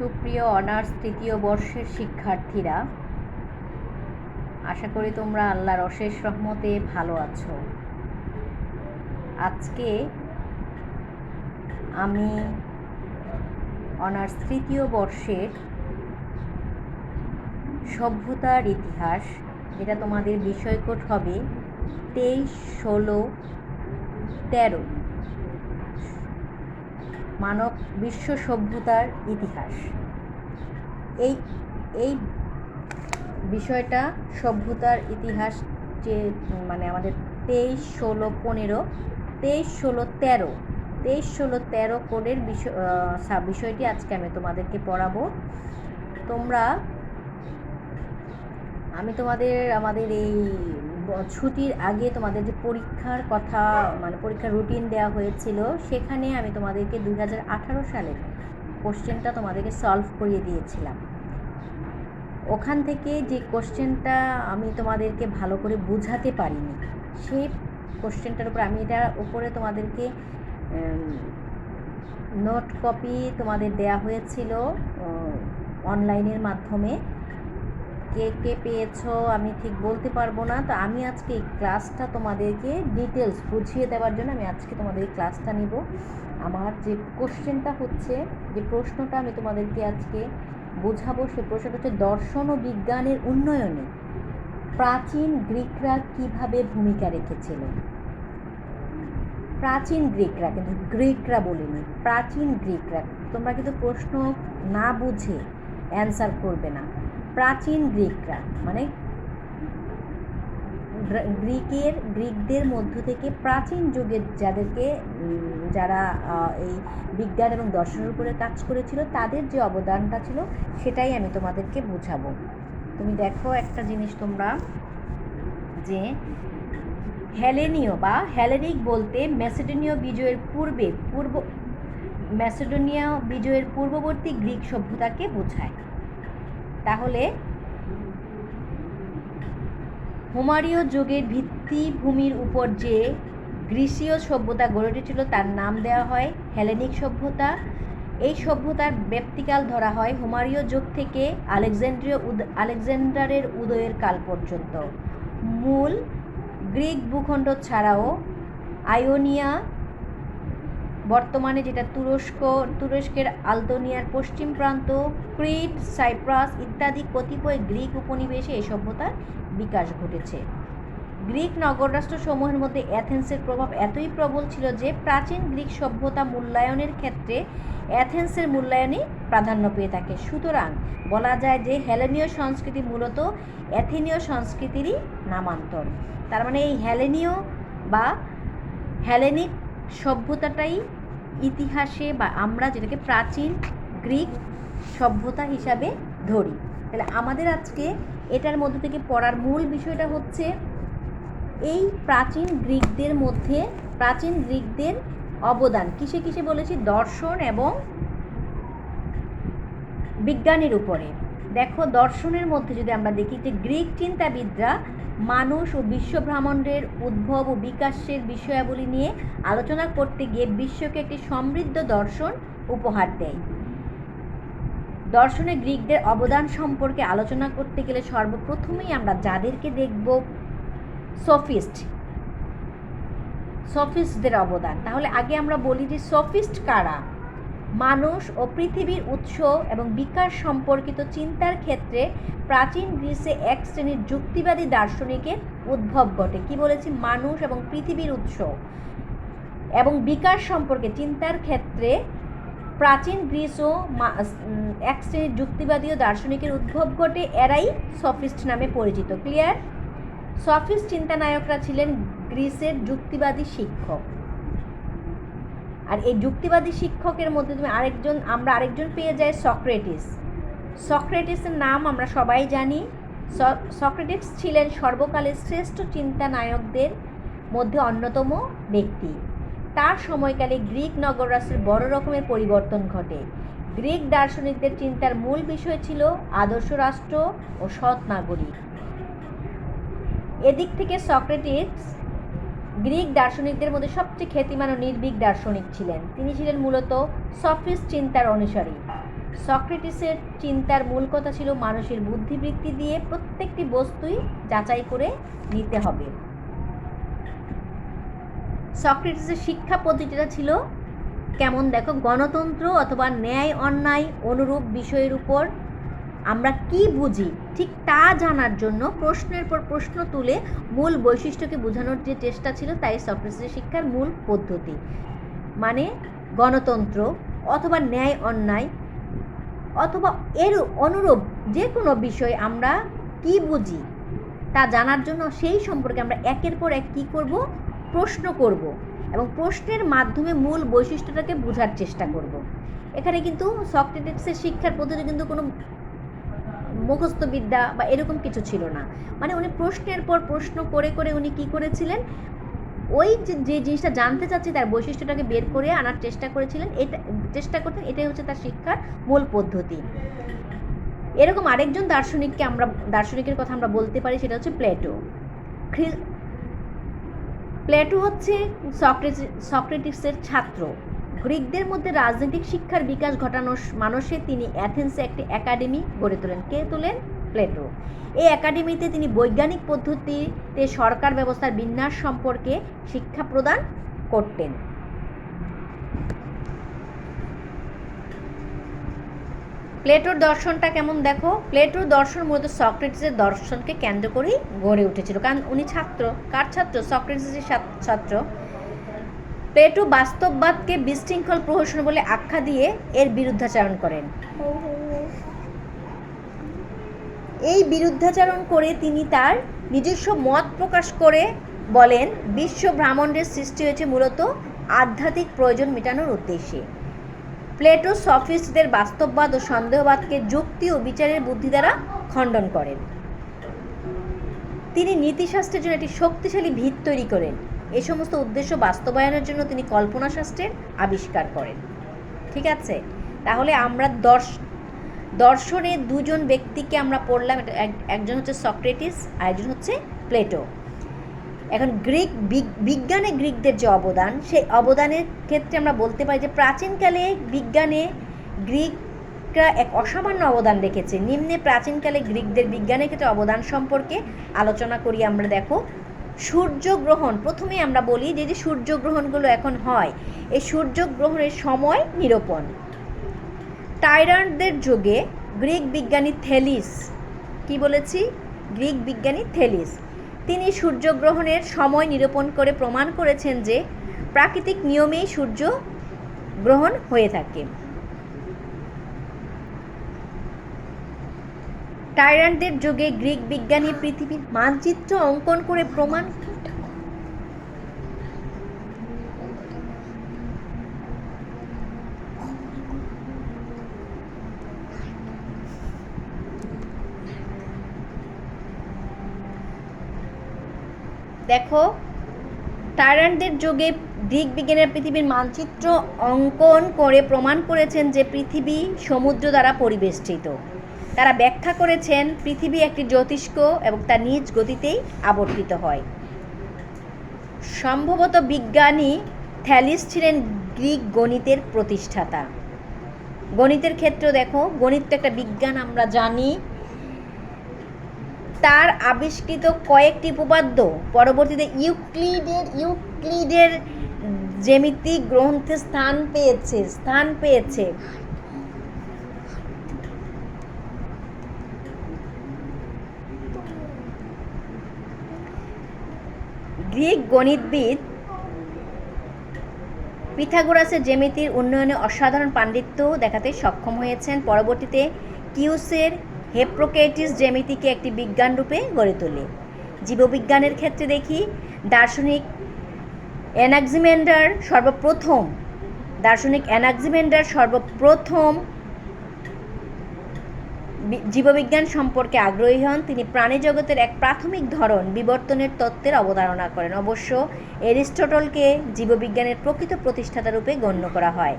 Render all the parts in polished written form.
সুপ্রিয় অনার্স তৃতীয় বর্ষের শিক্ষার্থীরা, আশা করি তোমরা আল্লাহর অশেষ রহমতে ভালো আছো। আজকে আমি অনার্স তৃতীয় বর্ষের সভ্যতার ইতিহাস, যেটা তোমাদের বিষয়কোড হবে 23, 16, 13 মানব বিশ্ব সভ্যতার ইতিহাস। এই এই বিষয়টা সভ্যতার ইতিহাস যে আমাদের 23, 16, 15, 23, 16, 13 23, 16, 13 কোডের বিষয়টি আজকে আমি তোমাদেরকে পড়াবো। আমি আমাদের এই ছুটির আগে তোমাদের যে পরীক্ষার কথা পরীক্ষার রুটিন দেওয়া হয়েছিল, সেখানে আমি তোমাদেরকে 2018 সালের কোশ্চেনটা তোমাদেরকে সলভ করিয়ে দিয়েছিলাম। ওখান থেকে যে কোশ্চেনটা আমি তোমাদেরকে ভালো করে বোঝাতে পারিনি, সেই কোশ্চেনটার উপর আমি এটার উপরে তোমাদেরকে নোট কপি তোমাদের দেয়া হয়েছিল অনলাইনের মাধ্যমে। কে কে পেয়েছো আমি ঠিক বলতে পারবো না। তো আমি আজকে এই ক্লাসটা তোমাদেরকে ডিটেলস বুঝিয়ে দেওয়ার জন্য আমি আজকে তোমাদের এই ক্লাসটা নিব। আমার যে কোশ্চেনটা হচ্ছে, যে প্রশ্নটা আমি তোমাদেরকে আজকে বোঝাবো, সে প্রশ্নটা হচ্ছে দর্শন ও বিজ্ঞানের উন্নয়নে প্রাচীন গ্রিকরা কিভাবে ভূমিকা রেখেছিল। প্রাচীন গ্রিকরা, কিন্তু গ্রিকরা বলিনি, প্রাচীন গ্রিকরা। তোমরা কিন্তু প্রশ্ন না বুঝে অ্যান্সার করবে না। প্রাচীন গ্রিকরা মানে গ্রিকদের মধ্য থেকে প্রাচীন যুগের যারা এই বিজ্ঞান এবং দর্শনের উপরে কাজ করেছিল, তাদের যে অবদানটা ছিল সেটাই আমি তোমাদেরকে বোঝাবো। তুমি দেখো একটা জিনিস, তোমরা যে হেলেনীয় বা হেলেনিক বলতে ম্যাসেডোনীয় বিজয়ের পূর্ববর্তী গ্রিক সভ্যতাকে বোঝায়। তাহলে হোমারীয় যুগের ভিত্তিভূমির উপর যে গ্রীসীয় সভ্যতা গড়ে উঠেছিল তার নাম দেওয়া হয় হেলেনিক সভ্যতা। এই সভ্যতার ব্যাপ্তিকাল ধরা হয় হোমারীয় যুগ থেকে আলেকজান্ডারের উদয়ের কাল পর্যন্ত। মূল গ্রিক ভূখণ্ড ছাড়াও আয়োনিয়া, বর্তমানে যেটা তুরস্কের আলতোনিয়ার পশ্চিম প্রান্ত, ক্রিট, সাইপ্রাস ইত্যাদি কতিপয় গ্রিক উপনিবেশে এই সভ্যতার বিকাশ ঘটেছে। গ্রিক নগররাষ্ট্রসমূহের মধ্যে অ্যাথেন্সের প্রভাব এতই প্রবল ছিল যে প্রাচীন গ্রিক সভ্যতা মূল্যায়নের ক্ষেত্রে অ্যাথেন্সের মূল্যায়নই প্রাধান্য পেয়ে থাকে। সুতরাং বলা যায় যে হেলেনীয় সংস্কৃতি মূলত অ্যাথেনীয় সংস্কৃতিরই নামান্তর। তার মানে এই হেলেনীয় বা হেলেনিক সভ্যতাটাই ইতিহাসে বা আমরা যেটাকে প্রাচীন গ্রিক সভ্যতা হিসাবে ধরি। তাহলে আমাদের আজকে এটার মধ্যে থেকে পড়ার মূল বিষয়টা হচ্ছে এই প্রাচীন গ্রিকদের অবদান কিসে কিসে বলেছি, দর্শন এবং বিজ্ঞানের উপরে। দেখো, দর্শনের মধ্যে যদি আমরা দেখি যে গ্রিক চিন্তাবিদরা মানুষ ও বিশ্বব্রহ্মাণ্ডের উদ্ভব ও বিকাশের বিষয়াবলী নিয়ে আলোচনা করতে গিয়ে বিশ্বকে একটি সমৃদ্ধ দর্শন উপহার দেয়। দর্শনে গ্রিকদের অবদান সম্পর্কে আলোচনা করতে গেলে সর্বপ্রথমেই আমরা যাদেরকে দেখব, সফিস্টদের অবদান। তাহলে আগে আমরা বলি যে সফিস্ট কারা। মানুষ ও পৃথিবীর উৎস এবং বিকাশ সম্পর্কিত চিন্তার ক্ষেত্রে প্রাচীন গ্রিসে এক শ্রেণীর যুক্তিবাদী দার্শনিকের উদ্ভব ঘটে। কি বলেছি? মানুষ এবং পৃথিবীর উৎস এবং বিকাশ সম্পর্কে চিন্তার ক্ষেত্রে প্রাচীন গ্রিস ও এক শ্রেণীর যুক্তিবাদী ও দার্শনিকের উদ্ভব ঘটে। এরাই সফিস্ট নামে পরিচিত। ক্লিয়ার? সফিস্ট চিন্তানায়করা ছিলেন গ্রিসের যুক্তিবাদী শিক্ষক। আর এই যুক্তিবাদী শিক্ষকের মধ্যে আমরা আরেকজন পেয়ে যাই, সক্রেটিসের নাম আমরা সবাই জানি। সক্রেটিস ছিলেন সর্বকালের শ্রেষ্ঠ চিন্তানায়কদের মধ্যে অন্যতম ব্যক্তি। তার সময়কালে গ্রিক নগররাষ্ট্রের বড় রকমের পরিবর্তন ঘটে। গ্রিক দার্শনিকদের চিন্তার মূল বিষয় ছিল আদর্শ রাষ্ট্র ও সৎ নাগরিক। এদিক থেকে সক্রেটিস গ্রিক দার্শনিকদের মধ্যে সবচেয়ে খ্যাতিমান ও নির্ভীক দার্শনিক ছিলেন। তিনি ছিলেন মূলত সফিস্ট চিন্তার অনুসারী। সক্রেটিসের চিন্তার মূল কথা ছিল মানুষের বুদ্ধিবৃত্তি দিয়ে প্রত্যেকটি বস্তুই যাচাই করে নিতে হবে। সক্রেটিসের শিক্ষা পদ্ধতিটা ছিল কেমন দেখো, গণতন্ত্র অথবা ন্যায় অন্যায় অনুরূপ বিষয়ের উপর আমরা কি বুঝি ঠিক তা জানার জন্য প্রশ্নের পর প্রশ্ন তুলে মূল বৈশিষ্ট্যকে বোঝানোর যে চেষ্টা ছিল তাই সক্রেটিসের শিক্ষার মূল পদ্ধতি। মানে গণতন্ত্র অথবা ন্যায় অন্যায় অথবা এর অনুরূপ যে কোনো বিষয় আমরা কি বুঝি তা জানার জন্য সেই সম্পর্কে আমরা একের পর এক কী করব, প্রশ্ন করব এবং প্রশ্নের মাধ্যমে মূল বৈশিষ্ট্যটাকে বোঝার চেষ্টা করব। এখানে কিন্তু সক্রেটিসের শিক্ষার পদ্ধতি কিন্তু কোনো মুখস্থ বিদ্যা বা এরকম কিছু ছিল না। মানে উনি প্রশ্নের পর প্রশ্ন করে করে উনি কী করেছিলেন, ওই যে জিনিসটা জানতে চাচ্ছি তার বৈশিষ্ট্যটাকে বের করে আনার চেষ্টা করেছিলেন, করতেন। এটাই হচ্ছে তার শিক্ষার মূল পদ্ধতি। এরকম আরেকজন দার্শনিকের কথা আমরা বলতে পারি, সেটা হচ্ছে প্লেটো। প্লেটো হচ্ছে সক্রেটিসের ছাত্র। গ্রিকদের মধ্যে রাজনৈতিক শিক্ষার বিকাশ ঘটানোর মানসে তিনি অ্যাথেন্সে একটি একাডেমি গড়ে তোলেন। কে তোলেন? প্লেটো। এই একাডেমিতে তিনি বৈজ্ঞানিক পদ্ধতিতে সরকার ব্যবস্থার বিন্যাস সম্পর্কে শিক্ষা প্রদান করতেন। প্লেটোর দর্শনটা কেমন দেখো, প্লেটোর দর্শন মূলত সক্রেটিসের দর্শনকে কেন্দ্র করেই গড়ে উঠেছিল, কারণ উনি ছাত্র। কার ছাত্র? সক্রেটিসের ছাত্র। প্লেটো বাস্তববাদকে বিশৃঙ্খল প্রহসন বলে আখ্যা দিয়ে এর বিরুদ্ধাচারণ করেন। এই বিরুদ্ধাচারণ করে তিনি তার নিজস্ব মত প্রকাশ করে বলেন, বিশ্ব ব্রহ্মাণ্ডের সৃষ্টি হয়েছে মূলত আধ্যাত্মিক প্রয়োজন মেটানোর উদ্দেশ্যে। প্লেটো সফিস্টদের বাস্তববাদ ও সন্দেহবাদকে যুক্তি ও বিচারের বুদ্ধি দ্বারা খণ্ডন করেন। তিনি নীতিশাস্ত্রের জন্য একটি শক্তিশালী ভিত তৈরি করেন। এই সমস্ত উদ্দেশ্য বাস্তবায়নের জন্য তিনি কল্পনাশাস্ত্রের আবিষ্কার করেন। ঠিক আছে, তাহলে আমরা দর্শনে দুজন ব্যক্তিকে আমরা পড়লাম। একজন হচ্ছে সক্রেটিস আর একজন হচ্ছে প্লেটো। এখন বিজ্ঞানে গ্রিকদের যে অবদান, সেই অবদানের ক্ষেত্রে আমরা বলতে পারি যে প্রাচীনকালে বিজ্ঞানে গ্রিকরা এক অসামান্য অবদান রেখেছে। নিম্নে প্রাচীনকালে গ্রিকদের বিজ্ঞানের ক্ষেত্রে অবদান সম্পর্কে আলোচনা করি আমরা। দেখো, সূর্যগ্রহণ প্রথমে আমরা বলি যে সূর্যগ্রহণগুলো এখন হয়, এই সূর্যগ্রহণের সময় নিরূপণ। টাইরান্টদের যুগে গ্রিক বিজ্ঞানী থেলিস, কি বলেছি? গ্রিক বিজ্ঞানী থেলিস, তিনি সূর্যগ্রহণের সময় নিরূপণ করে প্রমাণ করেছেন যে প্রাকৃতিক নিয়মেই সূর্যগ্রহণ হয়ে থাকে। টাইরান্টদের যুগে গ্রিক বিজ্ঞানী পৃথিবীর মানচিত্র অঙ্কন করে প্রমাণ দেখো, টাইরান্টদের যুগে গ্রিক বিজ্ঞানীরা পৃথিবীর মানচিত্র অঙ্কন করে প্রমাণ করেছেন যে পৃথিবী সমুদ্র দ্বারা পরিবেষ্টিত। তারা ব্যাখ্যা করেছেন পৃথিবী একটি জ্যোতিষ্ক এবং তার নিজ গতিতেই আবর্তিত হয়। সম্ভবত বিজ্ঞানী থ্যালিস ছিলেন গ্রিক গণিতের প্রতিষ্ঠাতা। গণিতের ক্ষেত্রে দেখো, গণিত তো একটা বিজ্ঞান আমরা জানি। তার আবিষ্কৃত কয়েকটি উপপাদ্য পরবর্তীতে ইউক্লিডের জ্যামিতিক গ্রন্থে স্থান পেয়েছে। গ্রিক গণিতবিদ পিথাগোরাসের জ্যামিতির উন্নয়নে অসাধারণ পাণ্ডিত্য দেখাতে সক্ষম হয়েছেন। পরবর্তীতে কিউসের হিপ্পোক্রেটিস জ্যামিতিকে একটি বিজ্ঞান রূপে গড়ে তোলে। জীববিজ্ঞানের ক্ষেত্রে দেখি, দার্শনিক অ্যানাক্সিমেন্ডার সর্বপ্রথম জীববিজ্ঞান সম্পর্কে আগ্রহী হন। তিনি প্রাণী জগতের এক প্রাথমিক ধরন বিবর্তনের তত্ত্বের অবতারণা করেন। অবশ্য অ্যারিস্টটলকে জীববিজ্ঞানের প্রকৃত প্রতিষ্ঠাতা রূপে গণ্য করা হয়।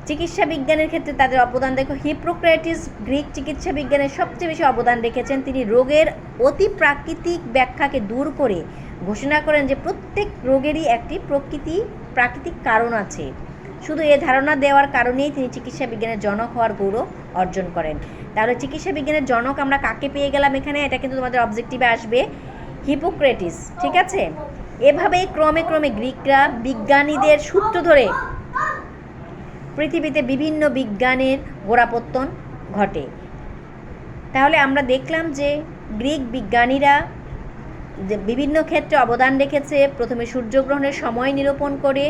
চিকিৎসা বিজ্ঞানের ক্ষেত্রে তাদের অবদান দেখো, হিপ্পোক্রেটিস গ্রিক চিকিৎসা বিজ্ঞানের সবচেয়ে বেশি অবদান রেখেছেন। তিনি রোগের অতি প্রাকৃতিক ব্যাখ্যাকে দূর করে ঘোষণা করেন যে প্রত্যেক রোগেরই একটি প্রাকৃতিক কারণ আছে। শুধু এ ধারণা দেওয়ার কারণেই তিনি চিকিৎসা বিজ্ঞানের জনক হওয়ার গৌরব অর্জন করেন। তাহলে চিকিৎসা বিজ্ঞানের জনক আমরা কাকে পেয়ে গেলাম এখানে? এটা কিন্তু তোমাদের অবজেক্টিভে আসবে, হিপোক্রেটিস। ঠিক আছে, এভাবেই ক্রমে ক্রমে গ্রিকরা বিজ্ঞানীদের সূত্র ধরে পৃথিবীতে বিভিন্ন বিজ্ঞানের গোড়াপত্তন ঘটে। তাহলে আমরা দেখলাম যে গ্রিক বিজ্ঞানীরা যে বিভিন্ন ক্ষেত্রে অবদান রেখেছে। প্রথমে সূর্যগ্রহণের সময় নিরূপণ করে,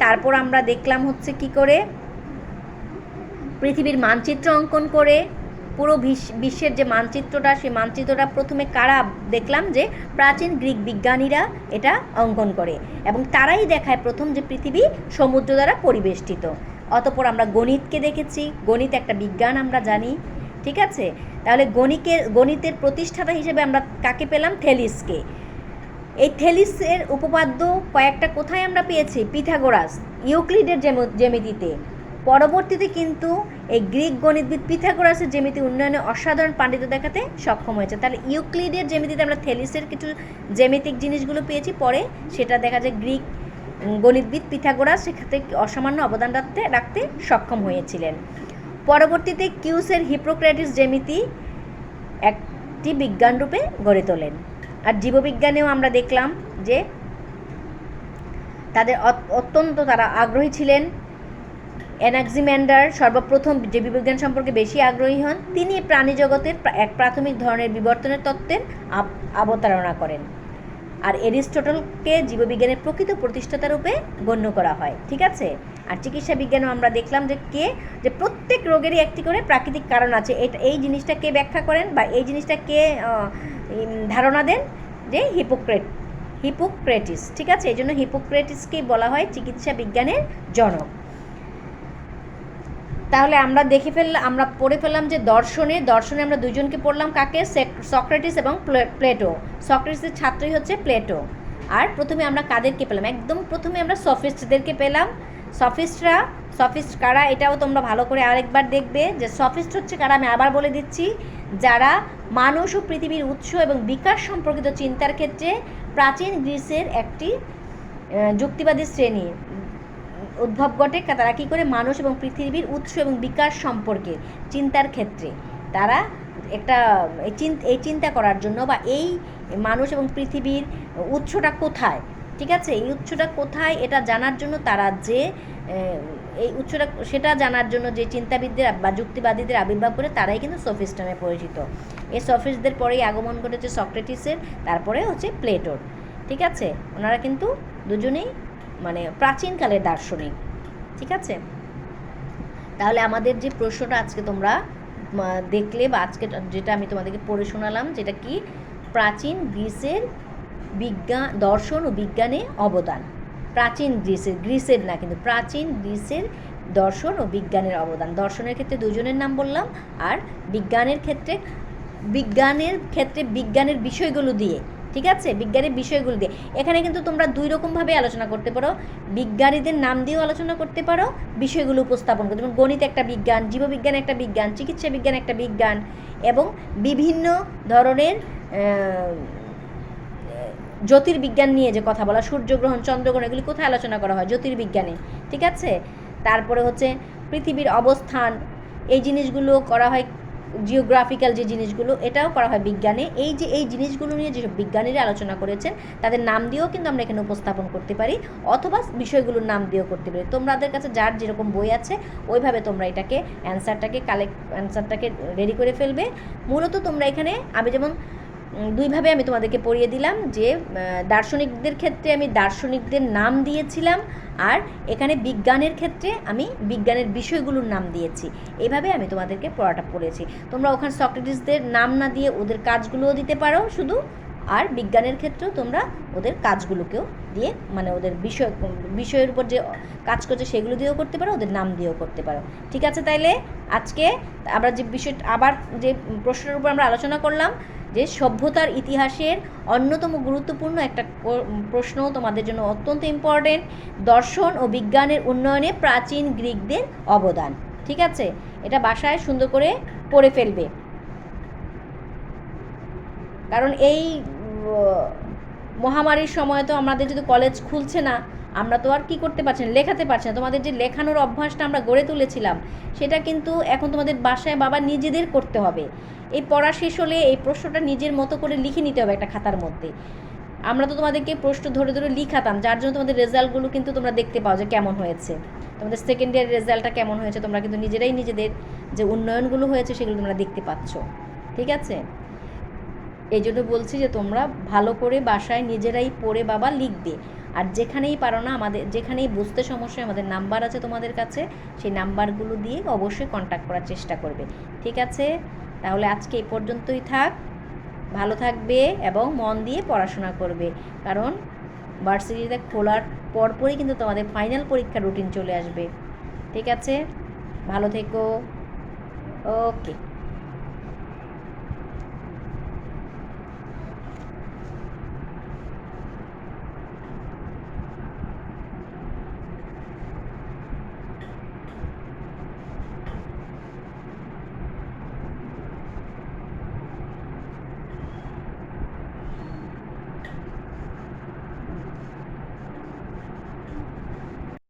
তারপর আমরা দেখলাম হচ্ছে কি করে পৃথিবীর মানচিত্র অঙ্কন করে, পুরো বিশ্বের যে মানচিত্রটা, সেই মানচিত্রটা প্রথমে কারা দেখলাম? যে প্রাচীন গ্রিক বিজ্ঞানীরা এটা অঙ্কন করে, এবং তারাই দেখায় প্রথম যে পৃথিবী সমুদ্র দ্বারা পরিবেষ্টিত। অতঃপর আমরা গণিতকে দেখেছি, গণিত একটা বিজ্ঞান আমরা জানি। ঠিক আছে, তাহলে গণিতের প্রতিষ্ঠাতা হিসেবে আমরা কাকে পেলাম? থেলিসকে। এই থেলিসের উপপাদ্য কয়েকটা কোথায় আমরা পেয়েছি? পিথাগোরাস, ইউক্লিডের জ্যামিতিতে। পরবর্তীতে কিন্তু এই গ্রিক গণিতবিদ পিথাগোরাসের জ্যামিতি উন্নয়নে অসাধারণ পাণ্ডিত্য দেখাতে সক্ষম হয়েছে। তাহলে ইউক্লিডের জ্যামিতিতে আমরা থেলিসের কিছু জ্যামিতিক জিনিসগুলো পেয়েছি, পরে সেটা দেখা যায় গ্রিক গণিতবিদ পিথাগোরাস সেক্ষেত্রে অসামান্য অবদান রাখতে সক্ষম হয়েছিলেন। পরবর্তীতে কিউসের হিপোক্রেটিস জ্যামিতি একটি বিজ্ঞানরূপে গড়ে তোলেন। আর জীববিজ্ঞানেও আমরা দেখলাম যে তাদের অত্যন্ত তারা আগ্রহী ছিলেন। অ্যানাক্সিম্যান্ডার সর্বপ্রথম জীববিজ্ঞান সম্পর্কে বেশি আগ্রহী হন। তিনি প্রাণী জগতের এক প্রাথমিক ধরনের বিবর্তনের তত্ত্বের অবতারণা করেন। আর এরিস্টটলকে জীববিজ্ঞানের প্রকৃত প্রতিষ্ঠাতা রূপে গণ্য করা হয়। ঠিক আছে, আর চিকিৎসা বিজ্ঞানেও আমরা দেখলাম যে প্রত্যেক রোগেরই একটি করে প্রাকৃতিক কারণ আছে। এই জিনিসটা কে ব্যাখ্যা করেন বা এই জিনিসটা কে ধারণা দেন? যে হিপোক্রেটিস। ঠিক আছে, এই জন্য হিপোক্রেটিসকেই বলা হয় চিকিৎসা বিজ্ঞানের জনক। তাহলে আমরা পড়ে ফেললাম যে দর্শনে আমরা দুজনকে পড়লাম, কাকে? সক্রেটিস এবং প্লেটো। সক্রেটিসের ছাত্রই হচ্ছে প্লেটো। আর প্রথমে আমরা কাদেরকে পেলাম? একদম প্রথমে আমরা সফিস্টদেরকে পেলাম। সফিস্ট কারা এটাও তোমরা ভালো করে আরেকবার দেখবে যে সফিস্ট হচ্ছে কারা। আমি আবার বলে দিচ্ছি, যারা মানুষ ও পৃথিবীর উৎস এবং বিকাশ সম্পর্কিত চিন্তার ক্ষেত্রে প্রাচীন গ্রিসের একটি যুক্তিবাদী শ্রেণী উদ্ভব ঘটে। তারা কী করে? মানুষ এবং পৃথিবীর উৎস এবং বিকাশ সম্পর্কে চিন্তার ক্ষেত্রে তারা এই চিন্তা করার জন্য, বা এই মানুষ এবং পৃথিবীর উৎসটা কোথায়, ঠিক আছে, এই উৎসটা কোথায় এটা জানার জন্য তারা যে এই উৎসটা সেটা জানার জন্য যে চিন্তাবিদদের বা যুক্তিবাদীদের আবির্ভাব করে, তারাই কিন্তু সফিস্ট নামে পরিচিত। এই সফিস্টদের পরেই আগমন ঘটেছে সক্রেটিসের, তারপরে হচ্ছে প্লেটোর। ঠিক আছে, ওনারা কিন্তু দুজনেই মানে প্রাচীনকালের দার্শনিক। ঠিক আছে, তাহলে আমাদের যে প্রশ্নটা আজকে তোমরা দেখলে, বা আজকে যেটা আমি তোমাদেরকে পড়ে শোনালাম, যেটা কি? প্রাচীন গ্রিসের দর্শন ও বিজ্ঞানে অবদান। প্রাচীন গ্রিসের না, কিন্তু প্রাচীন গ্রিসের দর্শন ও বিজ্ঞানের অবদান। দর্শনের ক্ষেত্রে দুজনের নাম বললাম, আর বিজ্ঞানের ক্ষেত্রে বিজ্ঞানের বিষয়গুলো দিয়ে। ঠিক আছে, বিজ্ঞানের বিষয়গুলো দিয়ে। এখানে কিন্তু তোমরা দুই রকমভাবে আলোচনা করতে পারো। বিজ্ঞানীদের নাম দিয়েও আলোচনা করতে পারো, বিষয়গুলো উপস্থাপন করতে। যেমন গণিত একটা বিজ্ঞান, জীববিজ্ঞান একটা বিজ্ঞান, চিকিৎসা বিজ্ঞান একটা বিজ্ঞান, এবং বিভিন্ন ধরনের জ্যোতির্বিজ্ঞান নিয়ে যে কথা বলা, সূর্যগ্রহণ, চন্দ্রগ্রহণ, এগুলি কোথায় আলোচনা করা হয়? জ্যোতির্বিজ্ঞানে। ঠিক আছে, তারপরে হচ্ছে পৃথিবীর অবস্থান, এই জিনিসগুলো করা হয়। জিওগ্রাফিক্যাল যে জিনিসগুলো, এটাও করা হয় বিজ্ঞানে। এই জিনিসগুলো নিয়ে যেসব বিজ্ঞানীরা আলোচনা করেছেন, তাদের নাম দিয়েও কিন্তু আমরা এখানে উপস্থাপন করতে পারি, অথবা বিষয়গুলোর নাম দিয়েও করতে পারি। তোমাদের কাছে যার যেরকম বই আছে ওইভাবে তোমরা এটাকে অ্যান্সারটাকে রেডি করে ফেলবে। মূলত তোমরা এখানে আমি যেমন দুইভাবে আমি তোমাদেরকে পড়িয়ে দিলাম, যে দার্শনিকদের ক্ষেত্রে আমি দার্শনিকদের নাম দিয়েছিলাম, আর এখানে বিজ্ঞানের ক্ষেত্রে আমি বিজ্ঞানের বিষয়গুলোর নাম দিয়েছি। এইভাবে আমি তোমাদেরকে পড়াটা পড়েছি। তোমরা ওখানে সক্রেটিসদের নাম না দিয়ে ওদের কাজগুলোও দিতে পারো শুধু, আর বিজ্ঞানের ক্ষেত্রেও তোমরা ওদের কাজগুলোকেও দিয়ে, মানে ওদের বিষয়ের উপর যে কাজ করছে সেগুলো দিয়েও করতে পারো, ওদের নাম দিয়েও করতে পারো। ঠিক আছে, তাইলে আজকে আমরা যে আবার যে প্রশ্নের উপর আমরা আলোচনা করলাম, যে সভ্যতার ইতিহাসের অন্যতম গুরুত্বপূর্ণ একটা প্রশ্ন তোমাদের জন্য অত্যন্ত ইম্পর্টেন্ট, দর্শন ও বিজ্ঞানের উন্নয়নে প্রাচীন গ্রিকদের অবদান। ঠিক আছে, এটা বাসায় সুন্দর করে পড়ে ফেলবে, কারণ এই মহামারীর সময় তো আমাদের যদি কলেজ খুলছে না, আমরা তো আর কী করতে পারছি না, লেখাতে পারছি না। তোমাদের যে লেখানোর অভ্যাসটা আমরা গড়ে তুলেছিলাম, সেটা কিন্তু এখন তোমাদের বাসায় বাবা নিজেদের করতে হবে। এই পড়া শেষ হলে এই প্রশ্নটা নিজের মতো করে লিখে নিতে হবে একটা খাতার মধ্যে। আমরা তো তোমাদেরকে প্রশ্ন ধরে ধরে লিখাতাম, যার জন্য তোমাদের রেজাল্টগুলো কিন্তু তোমরা দেখতে পাও যে কেমন হয়েছে, তোমাদের সেকেন্ড ইয়ার রেজাল্টটা কেমন হয়েছে, তোমরা কিন্তু নিজেরাই নিজেদের যে উন্নয়নগুলো হয়েছে সেগুলো তোমরা দেখতে পাচ্ছ। ঠিক আছে, এই জন্য বলছি যে তোমরা ভালো করে বাসায় নিজেরাই পড়ে বাবা লিখবে। আর যেখানেই পারো না, আমাদের যেখানেই বুঝতে সমস্যা, আমাদের নাম্বার আছে তোমাদের কাছে, সেই নাম্বারগুলো দিয়ে অবশ্যই কন্ট্যাক্ট করার চেষ্টা করবে। ঠিক আছে, তাহলে আজকে এই পর্যন্তই থাক। ভালো থাকবে এবং মন দিয়ে পড়াশোনা করবে, কারণ ভার্সিটিটা খোলার পরপরই কিন্তু তোমাদের ফাইনাল পরীক্ষার রুটিন চলে আসবে। ঠিক আছে, ভালো থেকো। ওকে।